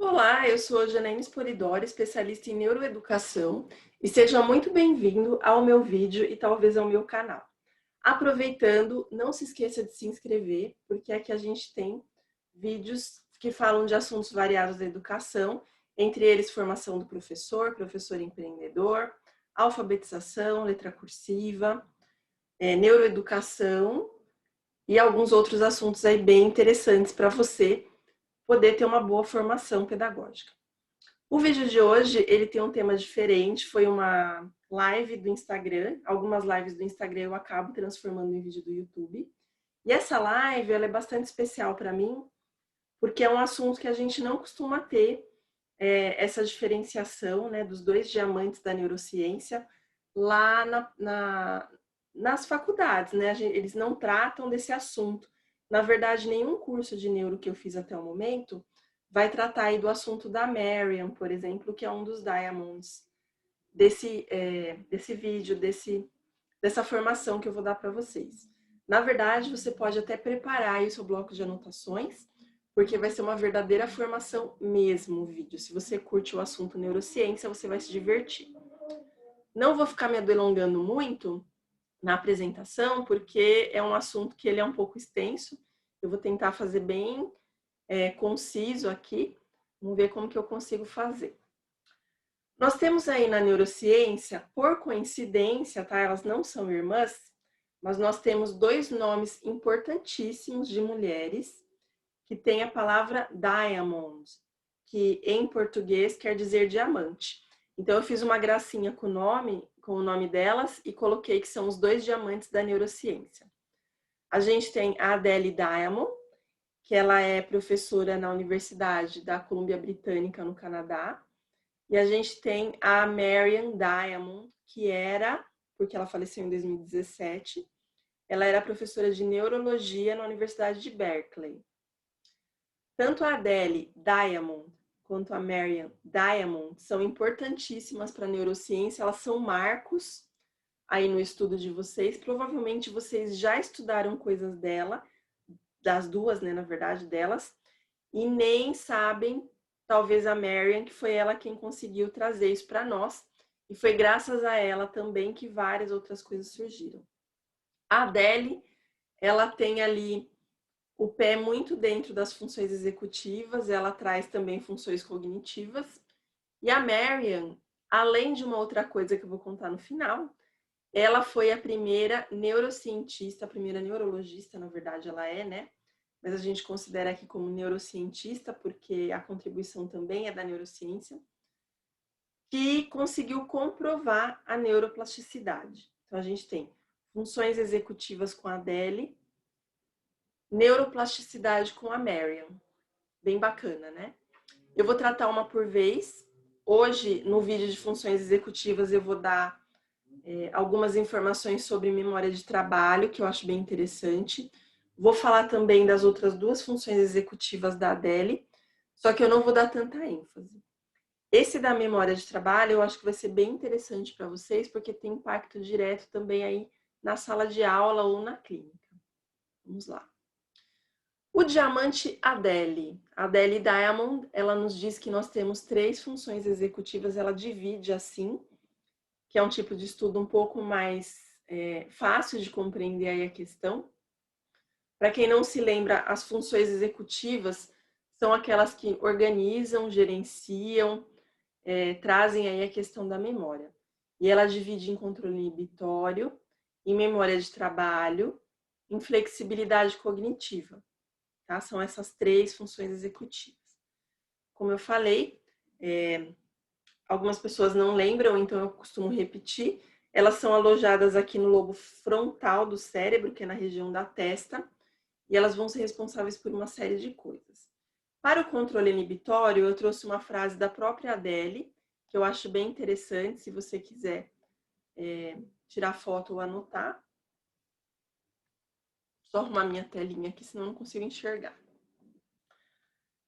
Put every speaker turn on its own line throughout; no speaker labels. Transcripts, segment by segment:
Olá, eu sou a Janaína Sporidori, especialista em neuroeducação, e seja muito bem-vindo ao meu vídeo e talvez ao meu canal. Aproveitando, não se esqueça de se inscrever, porque aqui a gente tem vídeos que falam de assuntos variados da educação, entre eles formação do professor, professor empreendedor, alfabetização, letra cursiva, neuroeducação e alguns outros assuntos aí bem interessantes para você poder ter uma boa formação pedagógica. O vídeo de hoje, ele tem um tema diferente, foi uma live do Instagram, algumas lives do Instagram eu acabo transformando em vídeo do YouTube. E essa live, ela é bastante especial para mim, porque é um assunto que a gente não costuma ter, essa diferenciação, né, dos dois diamantes da neurociência lá nas faculdades, né? Eles não tratam desse assunto. Na verdade, nenhum curso de neuro que eu fiz até o momento vai tratar aí do assunto da Marian, por exemplo, que é um dos diamonds desse vídeo, dessa formação que eu vou dar para vocês. Na verdade, você pode até preparar aí o seu bloco de anotações, porque vai ser uma verdadeira formação mesmo o vídeo. Se você curte o assunto neurociência, você vai se divertir. Não vou ficar me delongando muito na apresentação, porque é um assunto que ele é um pouco extenso. Eu vou tentar fazer bem conciso aqui. Vamos ver como que eu consigo fazer. Nós temos aí na neurociência, por coincidência, tá? Elas não são irmãs, mas nós temos dois nomes importantíssimos de mulheres que têm a palavra diamond, que em português quer dizer diamante. Então eu fiz uma gracinha com o nome delas e coloquei que são os dois diamantes da neurociência. A gente tem a Adele Diamond, que ela é professora na Universidade da Colômbia Britânica, no Canadá. E a gente tem a Marian Diamond, que era, porque ela faleceu em 2017, ela era professora de neurologia na Universidade de Berkeley. Tanto a Adele Diamond quanto a Marian Diamond são importantíssimas para a neurociência, elas são marcos aí no estudo de vocês. Provavelmente vocês já estudaram coisas dela, das duas, né, na verdade, delas, e nem sabem, talvez, a Marian, que foi ela quem conseguiu trazer isso para nós, e foi graças a ela também que várias outras coisas surgiram. A Adele, ela tem ali o pé muito dentro das funções executivas, ela traz também funções cognitivas, e a Marian, além de uma outra coisa que eu vou contar no final, ela foi a primeira neurocientista, a primeira neurologista, na verdade ela é, né? Mas a gente considera aqui como neurocientista, porque a contribuição também é da neurociência, que conseguiu comprovar a neuroplasticidade. Então, a gente tem funções executivas com a Adele, neuroplasticidade com a Marian. Bem bacana, né? Eu vou tratar uma por vez. Hoje, no vídeo de funções executivas, eu vou dar algumas informações sobre memória de trabalho, que eu acho bem interessante. Vou falar também das outras duas funções executivas da Adele, só que eu não vou dar tanta ênfase. Esse da memória de trabalho eu acho que vai ser bem interessante para vocês, porque tem impacto direto também aí na sala de aula ou na clínica. Vamos lá. O diamante Adele. A Adele Diamond, ela nos diz que nós temos 3 funções executivas, ela divide assim, que é um tipo de estudo um pouco mais fácil de compreender aí a questão. Para quem não se lembra, as funções executivas são aquelas que organizam, gerenciam, trazem aí a questão da memória. E ela divide em controle inibitório, em memória de trabalho, em flexibilidade cognitiva. Tá? São essas 3 funções executivas. Como eu falei, algumas pessoas não lembram, então eu costumo repetir. Elas são alojadas aqui no lobo frontal do cérebro, que é na região da testa, e elas vão ser responsáveis por uma série de coisas. Para o controle inibitório, eu trouxe uma frase da própria Adele, que eu acho bem interessante, se você quiser tirar foto ou anotar. Só arrumar minha telinha aqui, senão eu não consigo enxergar.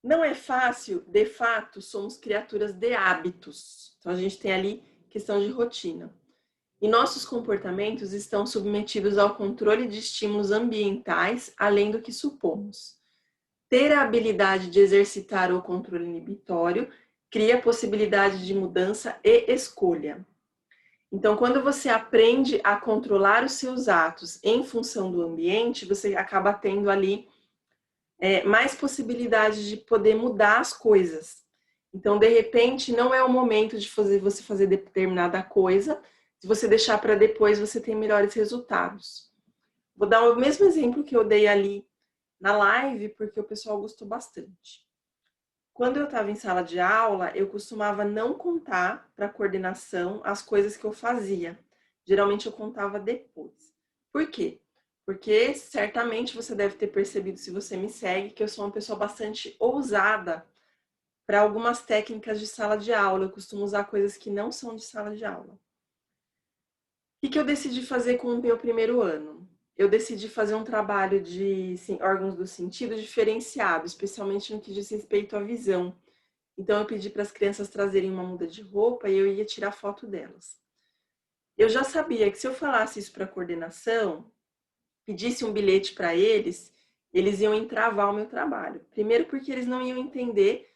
Não é fácil, de fato, somos criaturas de hábitos. Então, a gente tem ali questão de rotina. E nossos comportamentos estão submetidos ao controle de estímulos ambientais, além do que supomos. ter a habilidade de exercitar o controle inibitório cria possibilidade de mudança e escolha. Então, quando você aprende a controlar os seus atos em função do ambiente, você acaba tendo ali mais possibilidade de poder mudar as coisas. Então, de repente, não é o momento de você fazer determinada coisa. Se você deixar para depois, você tem melhores resultados. Vou dar o mesmo exemplo que eu dei ali na live, porque o pessoal gostou bastante. Quando eu estava em sala de aula, eu costumava não contar para a coordenação as coisas que eu fazia. Geralmente eu contava depois. Por quê? Porque certamente você deve ter percebido, se você me segue, que eu sou uma pessoa bastante ousada para algumas técnicas de sala de aula. Eu costumo usar coisas que não são de sala de aula. O que eu decidi fazer com o meu primeiro ano? Eu decidi fazer um trabalho de órgãos do sentido diferenciado, especialmente no que diz respeito à visão. Então, eu pedi para as crianças trazerem uma muda de roupa e eu ia tirar foto delas. Eu já sabia que se eu falasse isso para a coordenação, pedisse um bilhete para eles, eles iam entravar o meu trabalho. Primeiro porque eles não iam entender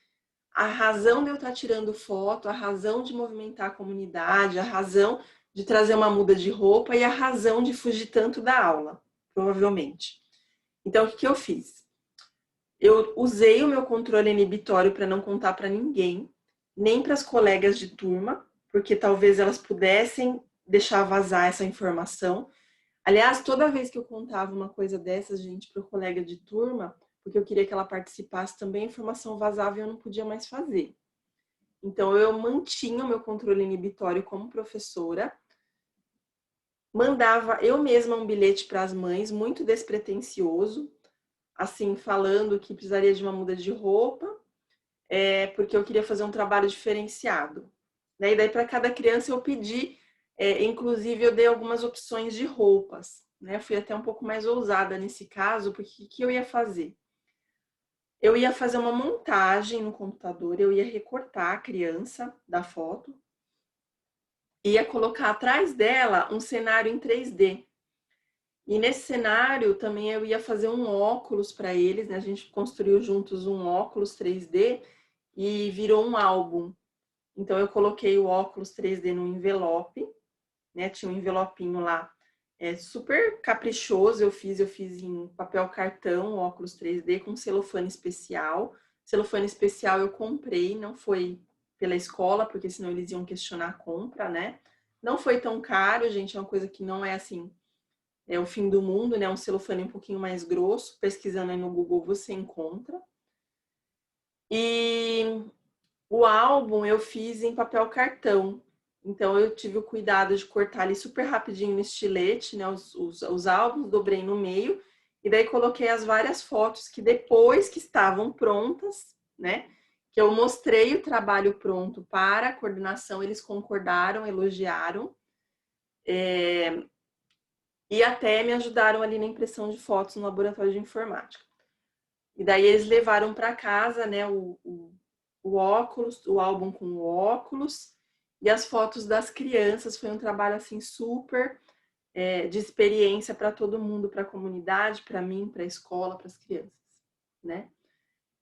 a razão de eu estar tirando foto, a razão de movimentar a comunidade, a razão de trazer uma muda de roupa e a razão de fugir tanto da aula, provavelmente. Então, o que eu fiz? Eu usei o meu controle inibitório para não contar para ninguém, nem para as colegas de turma, porque talvez elas pudessem deixar vazar essa informação. Aliás, toda vez que eu contava uma coisa dessas, gente, para o colega de turma, porque eu queria que ela participasse também, a informação vazava e eu não podia mais fazer. Então, eu mantinha o meu controle inibitório como professora, mandava eu mesma um bilhete para as mães, muito despretensioso, assim, falando que precisaria de uma muda de roupa, porque eu queria fazer um trabalho diferenciado. E daí, para cada criança, eu pedi, inclusive, eu dei algumas opções de roupas. Né? Fui até um pouco mais ousada nesse caso, porque o que eu ia fazer? Eu ia fazer uma montagem no computador, eu ia recortar a criança da foto, ia colocar atrás dela um cenário em 3D. E nesse cenário também eu ia fazer um óculos para eles, né? A gente construiu juntos um óculos 3D e virou um álbum. Então eu coloquei o óculos 3D no envelope, né? Tinha um envelopinho lá, super caprichoso. Eu fiz em papel cartão, óculos 3D com celofane especial. Celofane especial eu comprei, não foi pela escola, porque senão eles iam questionar a compra, né? Não foi tão caro, gente, é uma coisa que não é assim, é o fim do mundo, né? Um celofane um pouquinho mais grosso, pesquisando aí no Google você encontra. E o álbum eu fiz em papel cartão. Então eu tive o cuidado de cortar ali super rapidinho no estilete, né? Os álbuns, dobrei no meio e daí coloquei as várias fotos que depois que estavam prontas, né? Que eu mostrei o trabalho pronto para a coordenação, eles concordaram, elogiaram. E até me ajudaram ali na impressão de fotos no laboratório de informática. E daí eles levaram para casa, né, o óculos, o álbum com o óculos e as fotos das crianças. Foi um trabalho assim super de experiência para todo mundo, para a comunidade, para mim, para a escola, para as crianças, né?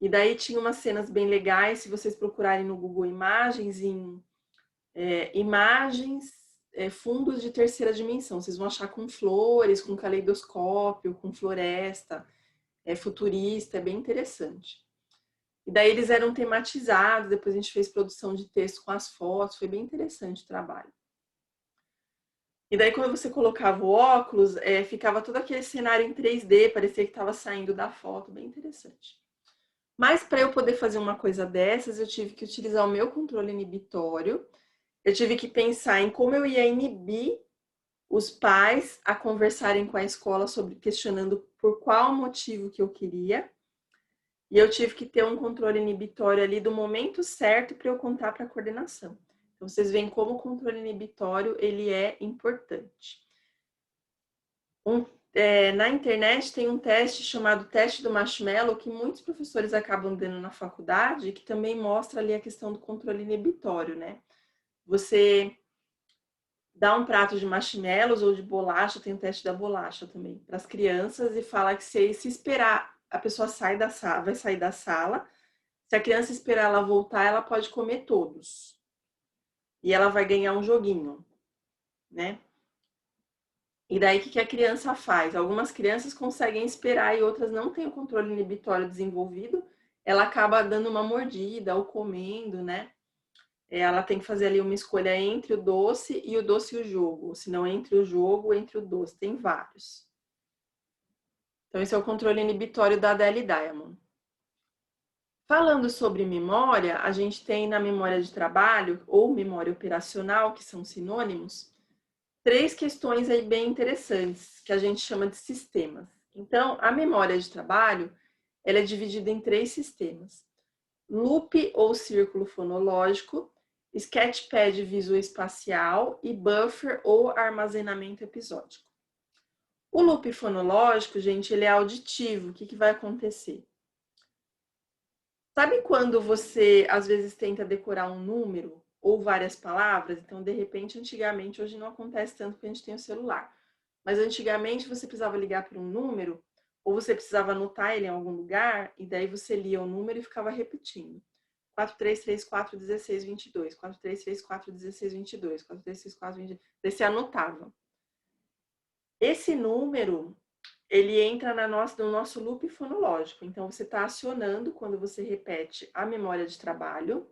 E daí tinha umas cenas bem legais, se vocês procurarem no Google Imagens, imagens, fundos de terceira dimensão. Vocês vão achar com flores, com caleidoscópio, com floresta, futurista, é bem interessante. E daí eles eram tematizados, depois a gente fez produção de texto com as fotos, foi bem interessante o trabalho. E daí quando você colocava o óculos, ficava todo aquele cenário em 3D, parecia que estava saindo da foto, bem interessante. Mas para eu poder fazer uma coisa dessas, eu tive que utilizar o meu controle inibitório, eu tive que pensar em como eu ia inibir os pais a conversarem com a escola sobre questionando por qual motivo que eu queria. E eu tive que ter um controle inibitório ali do momento certo para eu contar para a coordenação. Então, vocês veem como o controle inibitório ele é importante. Na internet tem um teste chamado teste do marshmallow, que muitos professores acabam dando na faculdade, que também mostra ali a questão do controle inibitório, né? Você dá um prato de marshmallows ou de bolacha, tem o teste da bolacha também, para as crianças, e fala que se esperar a pessoa vai sair da sala. Se a criança esperar ela voltar, ela pode comer todos. E ela vai ganhar um joguinho, né? E daí, o que a criança faz? Algumas crianças conseguem esperar e outras não têm o controle inibitório desenvolvido. Ela acaba dando uma mordida ou comendo, né? Ela tem que fazer ali uma escolha entre o doce e o jogo. Ou se não, entre o jogo e entre o doce. Tem vários. Então, esse é o controle inibitório da Adele Diamond. Falando sobre memória, a gente tem na memória de trabalho ou memória operacional, que são sinônimos, 3 questões aí bem interessantes, que a gente chama de sistemas. Então, a memória de trabalho, ela é dividida em 3 sistemas. Loop ou círculo fonológico, sketchpad visoespacial e buffer ou armazenamento episódico. O loop fonológico, gente, ele é auditivo. O que vai acontecer? Sabe quando você, às vezes, tenta decorar um número ou várias palavras? Então, de repente, antigamente, hoje não acontece tanto porque a gente tem o celular. Mas antigamente você precisava ligar para um número ou você precisava anotar ele em algum lugar e daí você lia o número e ficava repetindo. 4334 1622, 4334 1622, 4334 22. Daí você anotava. Esse número, ele entra no nosso loop fonológico. Então, você está acionando quando você repete a memória de trabalho.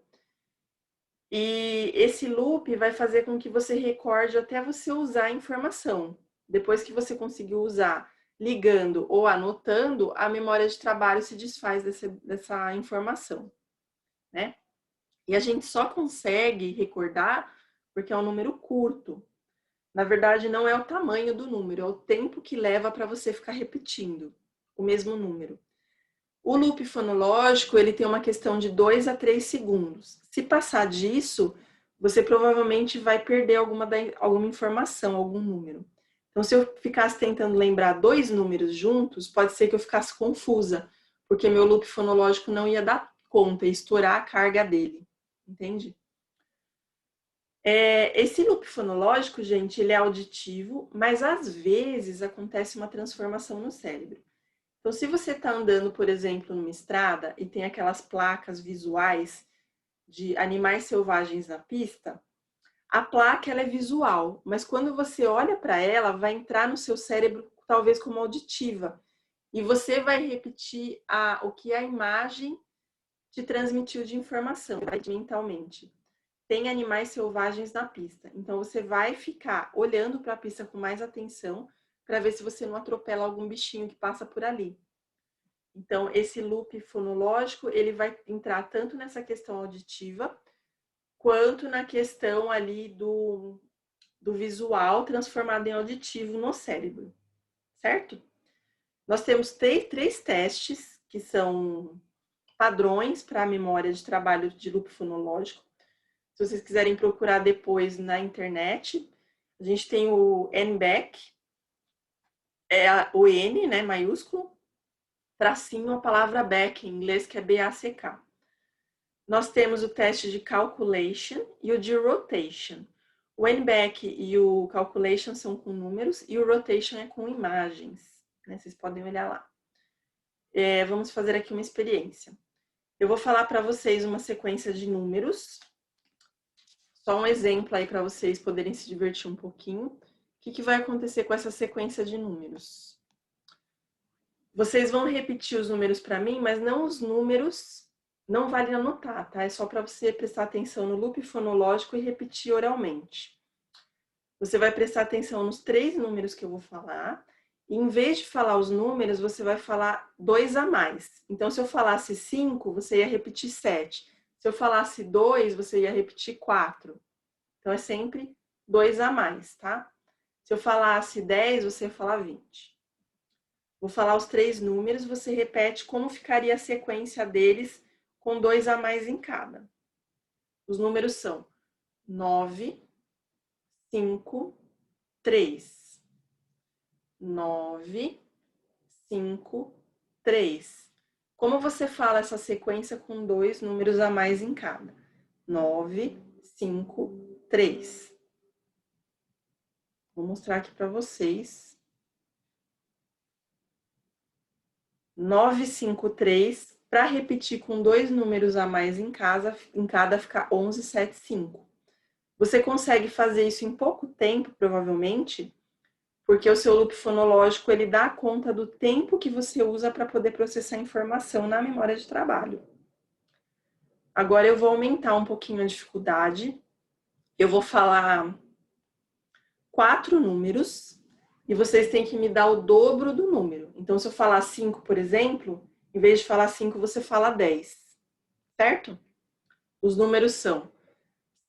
E esse loop vai fazer com que você recorde até você usar a informação. Depois que você conseguiu usar ligando ou anotando, a memória de trabalho se desfaz dessa informação, né? E a gente só consegue recordar porque é um número curto. Na verdade, não é o tamanho do número, é o tempo que leva para você ficar repetindo o mesmo número. O loop fonológico, ele tem uma questão de 2 a 3 segundos. Se passar disso, você provavelmente vai perder alguma informação, algum número. Então, se eu ficasse tentando lembrar 2 números juntos, pode ser que eu ficasse confusa, porque meu loop fonológico não ia dar conta, ia estourar a carga dele. Entende? Esse loop fonológico, gente, ele é auditivo, mas às vezes acontece uma transformação no cérebro. Então, se você está andando, por exemplo, numa estrada e tem aquelas placas visuais de animais selvagens na pista, a placa ela é visual, mas quando você olha para ela, vai entrar no seu cérebro talvez como auditiva. E você vai repetir o que a imagem te transmitiu de informação, mentalmente. Tem animais selvagens na pista. Então, você vai ficar olhando para a pista com mais atenção para ver se você não atropela algum bichinho que passa por ali. Então, esse loop fonológico, ele vai entrar tanto nessa questão auditiva, quanto na questão ali do visual transformado em auditivo no cérebro, certo? Nós temos 3 testes que são padrões para a memória de trabalho de loop fonológico. Se vocês quiserem procurar depois na internet, a gente tem o NBAC, o N, né, maiúsculo, tracinho a palavra back, em inglês, que é B-A-C-K. Nós temos o teste de calculation e o de rotation. O NBAC e o calculation são com números e o rotation é com imagens, né? Vocês podem olhar lá. Vamos fazer aqui uma experiência. Eu vou falar para vocês uma sequência de números. Só um exemplo aí para vocês poderem se divertir um pouquinho. O que vai acontecer com essa sequência de números? Vocês vão repetir os números para mim, mas não os números, não vale anotar, tá? É só para você prestar atenção no loop fonológico e repetir oralmente. Você vai prestar atenção nos 3 números que eu vou falar, e em vez de falar os números, você vai falar 2 a mais. Então, se eu falasse 5, você ia repetir 7. Se eu falasse 2, você ia repetir 4. Então, é sempre 2 a mais, tá? Se eu falasse 10, você ia falar 20. Vou falar os 3 números, você repete como ficaria a sequência deles com 2 a mais em cada. Os números são 9, 5, 3. 9, 5, 3. Como você fala essa sequência com 2 números a mais em cada? 9, 5, 3. Vou mostrar aqui para vocês. 953, para repetir com 2 números a mais em cada fica 1175. Você consegue fazer isso em pouco tempo, provavelmente, porque o seu loop fonológico ele dá conta do tempo que você usa para poder processar a informação na memória de trabalho. Agora eu vou aumentar um pouquinho a dificuldade. Eu vou falar 4 números e vocês têm que me dar o dobro do número. Então, se eu falar 5, por exemplo, em vez de falar 5, você fala 10, certo? Os números são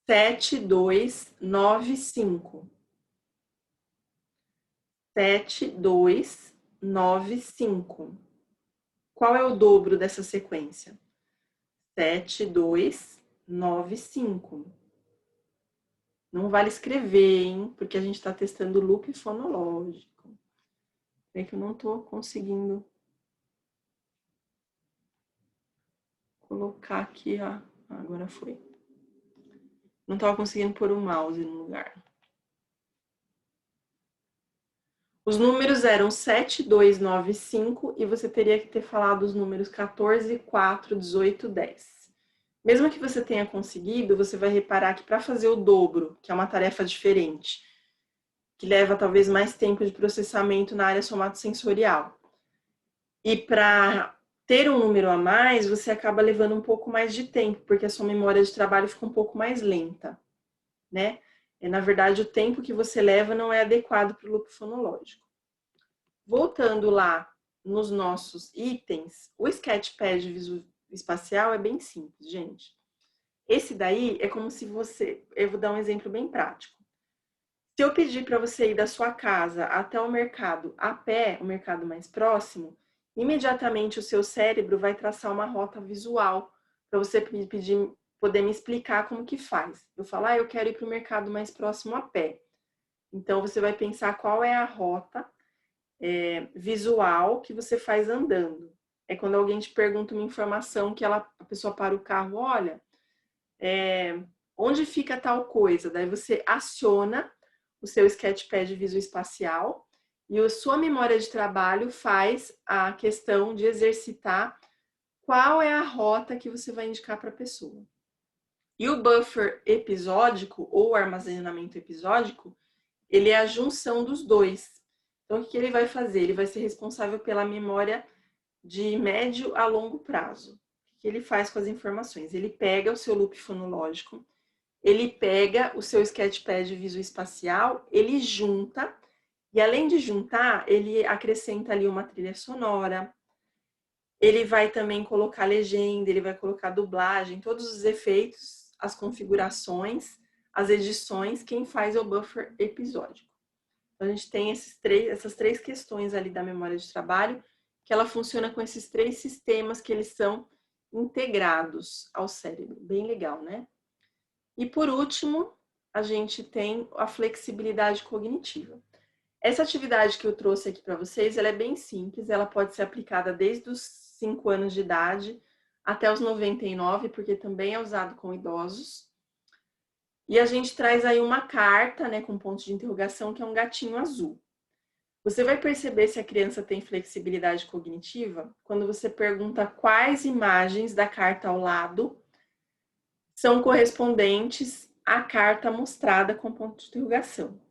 7295. 7295. Qual é o dobro dessa sequência? 7295. Não vale escrever, hein? Porque a gente está testando o loop fonológico. É que eu não estou conseguindo colocar aqui, ó. Agora foi. Não estava conseguindo pôr o mouse no lugar. Os números eram 7295 e você teria que ter falado os números 14, 4, 18, 10. Mesmo que você tenha conseguido, você vai reparar que para fazer o dobro, que é uma tarefa diferente, que leva talvez mais tempo de processamento na área somatosensorial, e para ter um número a mais, você acaba levando um pouco mais de tempo, porque a sua memória de trabalho fica um pouco mais lenta, né? Na verdade, o tempo que você leva não é adequado para o loop fonológico. Voltando lá nos nossos itens, o Sketchpad Visuoespacial é bem simples, gente. Esse daí é como se você... Eu vou dar um exemplo bem prático. Se eu pedir para você ir da sua casa até o mercado a pé, o mercado mais próximo, imediatamente o seu cérebro vai traçar uma rota visual para você poder me explicar como que faz. Eu falo, eu quero ir para o mercado mais próximo a pé. Então, você vai pensar qual é a rota visual que você faz andando. É quando alguém te pergunta uma informação que a pessoa para o carro, olha, onde fica tal coisa? Daí você aciona o seu Sketchpad Visuoespacial e a sua memória de trabalho faz a questão de exercitar qual é a rota que você vai indicar para a pessoa. E o buffer episódico ou armazenamento episódico, ele é a junção dos dois. Então, o que ele vai fazer? Ele vai ser responsável pela memória de médio a longo prazo. O que ele faz com as informações? Ele pega o seu loop fonológico, ele pega o seu Sketchpad Visuoespacial, ele junta, e além de juntar, ele acrescenta ali uma trilha sonora, ele vai também colocar legenda, ele vai colocar dublagem, todos os efeitos, as configurações, as edições, quem faz é o buffer episódico. Então, a gente tem essas três questões ali da memória de trabalho, que ela funciona com esses 3 sistemas que eles são integrados ao cérebro. Bem legal, né? E por último, a gente tem a flexibilidade cognitiva. Essa atividade que eu trouxe aqui para vocês, ela é bem simples, ela pode ser aplicada desde os 5 anos de idade até os 99, porque também é usado com idosos. E a gente traz aí uma carta, né, com ponto de interrogação, que é um gatinho azul. Você vai perceber se a criança tem flexibilidade cognitiva quando você pergunta quais imagens da carta ao lado são correspondentes à carta mostrada com ponto de interrogação.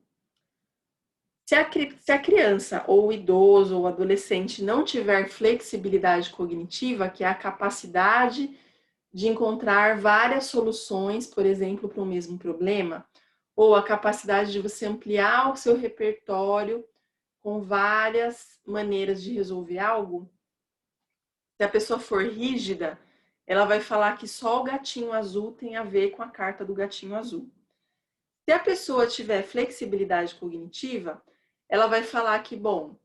Se a criança, ou o idoso, ou o adolescente não tiver flexibilidade cognitiva, que é a capacidade de encontrar várias soluções, por exemplo, para o mesmo problema, ou a capacidade de você ampliar o seu repertório com várias maneiras de resolver algo, se a pessoa for rígida, ela vai falar que só o gatinho azul tem a ver com a carta do gatinho azul. Se a pessoa tiver flexibilidade cognitiva, ela vai falar que, bom,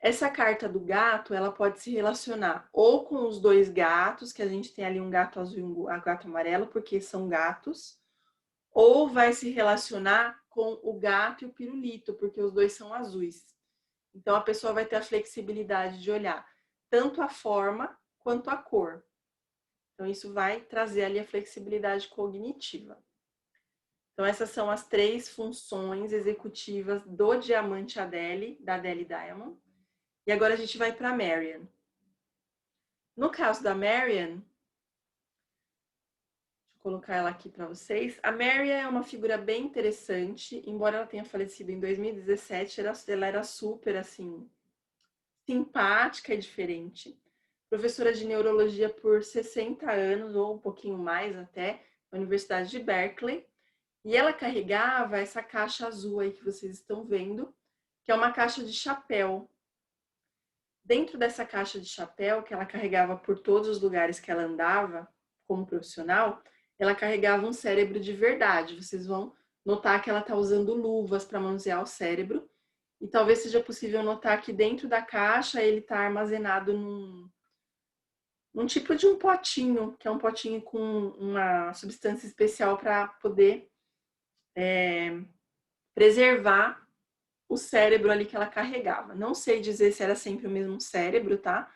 essa carta do gato, ela pode se relacionar ou com os 2 gatos, que a gente tem ali um gato azul e um gato amarelo, porque são gatos, ou vai se relacionar com o gato e o pirulito, porque os 2 são azuis. Então, a pessoa vai ter a flexibilidade de olhar tanto a forma quanto a cor. Então, isso vai trazer ali a flexibilidade cognitiva. Então, essas são as 3 funções executivas do Diamante Adele, da Adele Diamond. E agora a gente vai para a Marian. No caso da Marian, colocar ela aqui para vocês. A Marian é uma figura bem interessante, embora ela tenha falecido em 2017, ela era super, assim, simpática e diferente. Professora de neurologia por 60 anos, ou um pouquinho mais até, na Universidade de Berkeley. E ela carregava essa caixa azul aí que vocês estão vendo, que é uma caixa de chapéu. Dentro dessa caixa de chapéu, que ela carregava por todos os lugares que ela andava, como profissional, ela carregava um cérebro de verdade. Vocês vão notar que ela está usando luvas para manusear o cérebro. E talvez seja possível notar que dentro da caixa ele está armazenado num tipo de um potinho, que é um potinho com uma substância especial para poder preservar o cérebro ali que ela carregava. Não sei dizer se era sempre o mesmo cérebro, tá?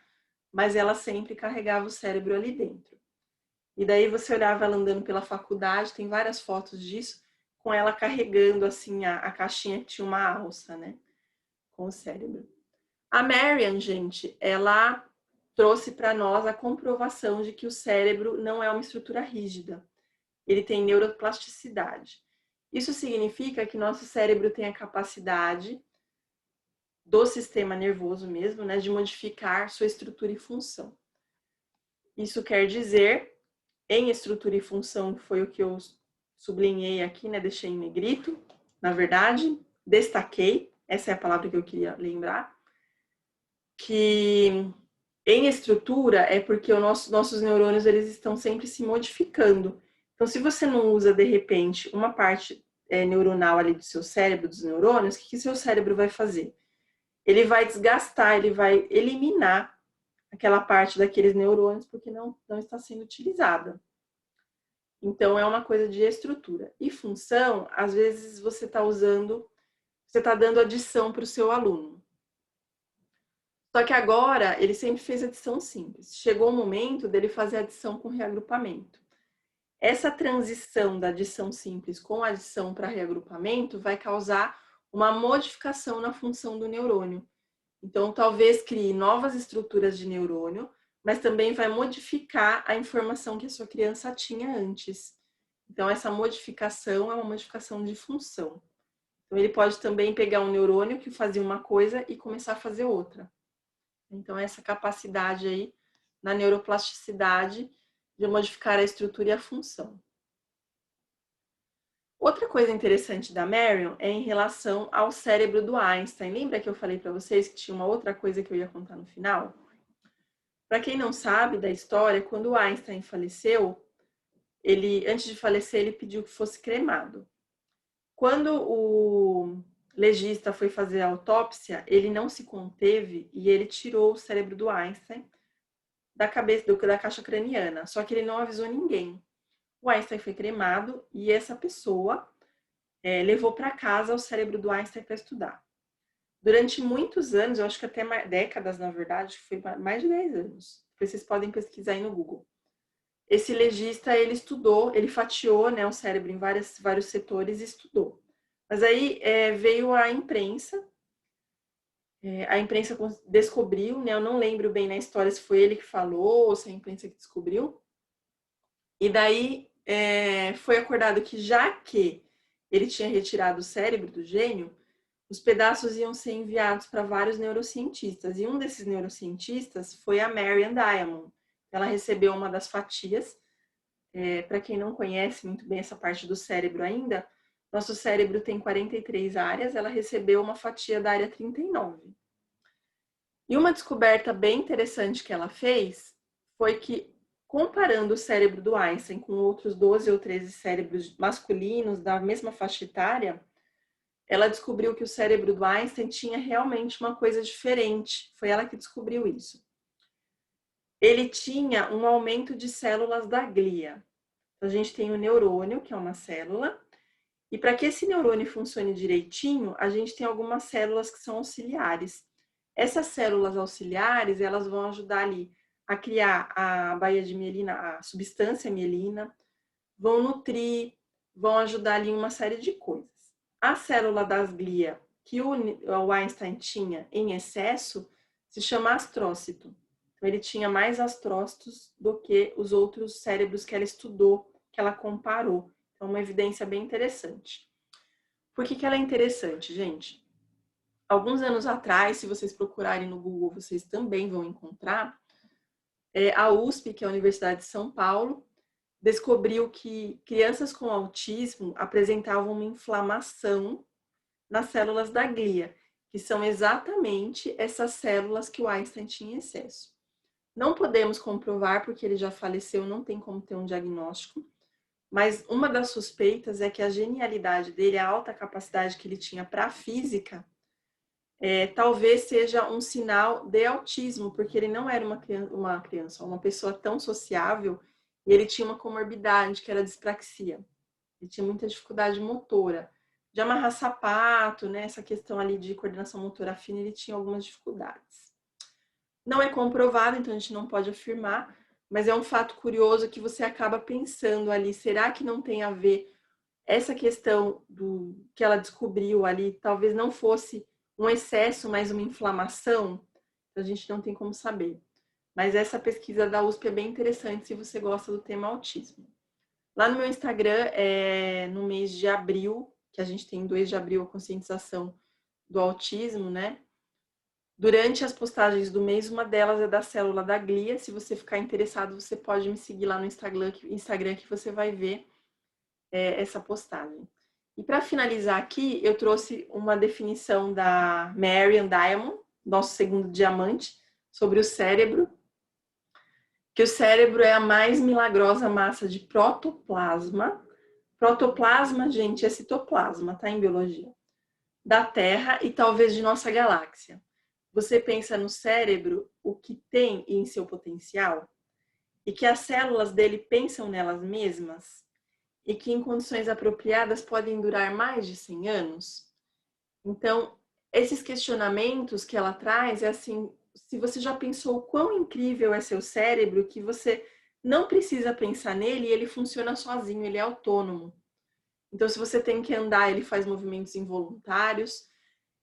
Mas ela sempre carregava o cérebro ali dentro. E daí você olhava ela andando pela faculdade, tem várias fotos disso, com ela carregando assim a caixinha que tinha uma alça, né? Com o cérebro. A Marian, gente, ela trouxe para nós a comprovação de que o cérebro não é uma estrutura rígida. Ele tem neuroplasticidade. Isso significa que nosso cérebro tem a capacidade do sistema nervoso mesmo, né, de modificar sua estrutura e função. Isso quer dizer, em estrutura e função, foi o que eu sublinhei aqui, né, deixei em negrito, na verdade, destaquei, essa é a palavra que eu queria lembrar, que em estrutura é porque nossos neurônios eles estão sempre se modificando. Então, se você não usa, de repente, uma parte neuronal ali do seu cérebro, dos neurônios, o que seu cérebro vai fazer? Ele vai desgastar, ele vai eliminar aquela parte daqueles neurônios porque não está sendo utilizada. Então, é uma coisa de estrutura. E função, às vezes você está dando adição para o seu aluno. Só que agora, ele sempre fez adição simples. Chegou o momento dele fazer adição com reagrupamento. Essa transição da adição simples com adição para reagrupamento vai causar uma modificação na função do neurônio. Então, talvez crie novas estruturas de neurônio, mas também vai modificar a informação que a sua criança tinha antes. Então, essa modificação é uma modificação de função. Então, ele pode também pegar um neurônio que fazia uma coisa e começar a fazer outra. Então, essa capacidade aí na neuroplasticidade de modificar a estrutura e a função. Outra coisa interessante da Marion é em relação ao cérebro do Einstein. Lembra que eu falei para vocês que tinha uma outra coisa que eu ia contar no final? Para quem não sabe da história, quando o Einstein faleceu, antes de falecer, ele pediu que fosse cremado. Quando o legista foi fazer a autópsia, ele não se conteve e ele tirou o cérebro do Einstein da caixa craniana, só que ele não avisou ninguém. O Einstein foi cremado e essa pessoa levou para casa o cérebro do Einstein para estudar. Durante muitos anos, eu acho que até décadas, na verdade, foi mais de 10 anos. Depois vocês podem pesquisar aí no Google. Esse legista, ele estudou, ele fatiou, né, o cérebro em vários setores e estudou. Mas aí veio a imprensa descobriu, né, eu não lembro bem na história se foi ele que falou ou se a imprensa que descobriu. E daí foi acordado que já que ele tinha retirado o cérebro do gênio, os pedaços iam ser enviados para vários neurocientistas. E um desses neurocientistas foi a Marian Diamond. Ela recebeu uma das fatias. Para quem não conhece muito bem essa parte do cérebro ainda, nosso cérebro tem 43 áreas, ela recebeu uma fatia da área 39. E uma descoberta bem interessante que ela fez foi que, comparando o cérebro do Einstein com outros 12 ou 13 cérebros masculinos da mesma faixa etária, ela descobriu que o cérebro do Einstein tinha realmente uma coisa diferente. Foi ela que descobriu isso. Ele tinha um aumento de células da glia. A gente tem o neurônio, que é uma célula, e para que esse neurônio funcione direitinho, a gente tem algumas células que são auxiliares. Essas células auxiliares, elas vão ajudar ali a criar a baía de mielina, a substância mielina, vão nutrir, vão ajudar ali em uma série de coisas. A célula das glia que o Einstein tinha em excesso se chama astrócito. Então, ele tinha mais astrócitos do que os outros cérebros que ela estudou, que ela comparou. Então, uma evidência bem interessante. Por que ela é interessante, gente? Alguns anos atrás, se vocês procurarem no Google, vocês também vão encontrar, a USP, que é a Universidade de São Paulo, descobriu que crianças com autismo apresentavam uma inflamação nas células da glia, que são exatamente essas células que o Einstein tinha em excesso. Não podemos comprovar, porque ele já faleceu, não tem como ter um diagnóstico, mas uma das suspeitas é que a genialidade dele, a alta capacidade que ele tinha para a física, talvez seja um sinal de autismo, porque ele não era uma pessoa tão sociável, e ele tinha uma comorbidade, que era a dispraxia. Ele tinha muita dificuldade motora. De amarrar sapato, né, essa questão ali de coordenação motora fina, ele tinha algumas dificuldades. Não é comprovado, então a gente não pode afirmar, mas é um fato curioso que você acaba pensando ali, será que não tem a ver essa questão do que ela descobriu ali, talvez não fosse um excesso, mas uma inflamação? A gente não tem como saber. Mas essa pesquisa da USP é bem interessante se você gosta do tema autismo. Lá no meu Instagram, no mês de abril, que a gente tem 2 de abril a conscientização do autismo, né? Durante as postagens do mês, uma delas é da célula da glia. Se você ficar interessado, você pode me seguir lá no Instagram que você vai ver essa postagem. E para finalizar aqui, eu trouxe uma definição da Marian Diamond, nosso segundo diamante, sobre o cérebro, que o cérebro é a mais milagrosa massa de protoplasma. Protoplasma, gente, é citoplasma, tá? Em biologia. Da Terra e talvez de nossa galáxia. Você pensa no cérebro, o que tem em seu potencial, e que as células dele pensam nelas mesmas, e que em condições apropriadas podem durar mais de 100 anos. Então, esses questionamentos que ela traz é assim, se você já pensou o quão incrível é seu cérebro, que você não precisa pensar nele, ele funciona sozinho, ele é autônomo. Então, se você tem que andar, ele faz movimentos involuntários,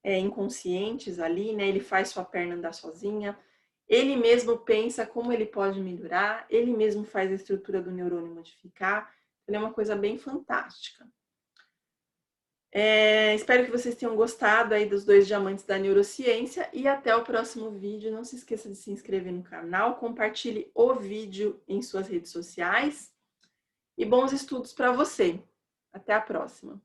inconscientes ali, né? Ele faz sua perna andar sozinha. Ele mesmo pensa como ele pode melhorar, ele mesmo faz a estrutura do neurônio modificar. Ele é uma coisa bem fantástica. Espero que vocês tenham gostado aí dos 2 diamantes da neurociência e até o próximo vídeo. Não se esqueça de se inscrever no canal, compartilhe o vídeo em suas redes sociais e bons estudos para você. Até a próxima!